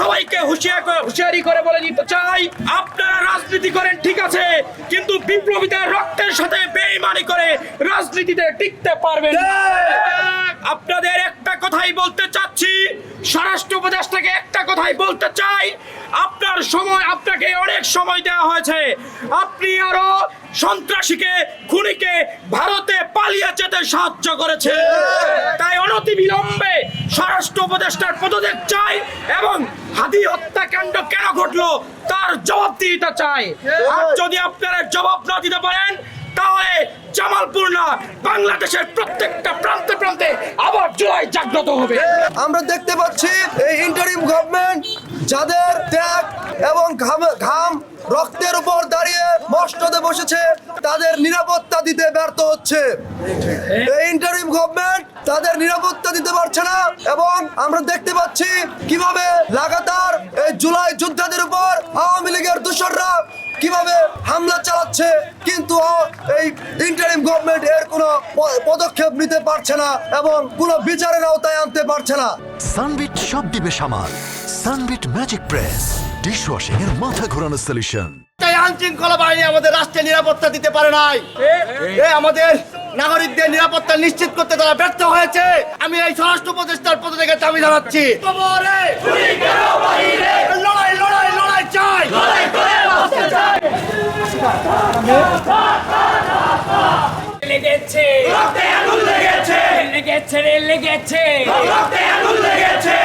সবাইকে হুঁশিয়ারি করে বলে দিতে চাই, আপনারা রাজনীতি করেন ঠিক আছে, কিন্তু বিপ্লবীদের রক্তের সাথে বেঈমানি করে রাজনীতিতে টিকতে পারবেন না। আপনাদের একটা কথাই বলতে চাচ্ছি, স্বরাষ্ট্র উপদেষ্টাকে একটা কথাই বলতে চাই, আপনাকে অনেক সময় দেওয়া হয়েছে, আপনি আরো সন্ত্রাসীকে খুনিকে ভারতে পালিয়ে যেতে সাহায্য করেছে। তাই অনতিবিলম্বে স্বরাষ্ট্র উপদেষ্টার পদত্যাগ চাই এবং হাদি হত্যাকাণ্ড কেন ঘটলো তার জবাব দিতে চাই। আর যদি আপনারা জবাব না দিতে পারেন তাহলে জামালপুর না, বাংলাদেশের প্রত্যেকটা প্রান্তে প্রান্তে আবার জুলাই জাগ্রত হবে। আমরা দেখতে পাচ্ছি এই ইন্টারিম গভর্নমেন্ট যাদের ত্যাগ এবং ঘাম রক্তের উপর দাঁড়িয়ে মসনদে বসেছে, তাদের নিরাপত্তা দিতে ব্যর্থ হচ্ছে। এই ইন্টারিম গভর্নমেন্ট তাদের নিরাপত্তা দিতে পারছে না এবং আমরা দেখতে পাচ্ছি কিভাবে লাগাতার এই জুলাই যোদ্ধাদের উপর আওয়ামী লীগের দূষররা কিভাবে হামলা চালাচ্ছে, কিন্তু এই ইন্টারিম গভর্নমেন্ট এর কোনো পদক্ষেপ নিতে পারছে না এবং কোনো বিচারের আওতায় আনতে পারছে না। সানবিট সব দিবে সামাল। সানবিট ম্যাজিক প্রেস ডিশওয়াশিং এর মাথা ঘোরানো সলিউশন। তাই আইনশৃঙ্খলা বাহিনী আমাদের রাষ্ট্রের নিরাপত্তা দিতে পারে নাই, আমাদের নাগরিকদের নিরাপত্তা নিশ্চিত করতে তারা ব্যর্থ হয়েছে। আমি এই স্বরাষ্ট্র উপদেষ্টার পদ থেকে দাবি জানাচ্ছি, লড়াই লড়াই লড়াই চাই, লেগেছে রক্তে আগুন লেগেছে, লেগেছে রে লেগেছে রক্তে আগুন লেগেছে।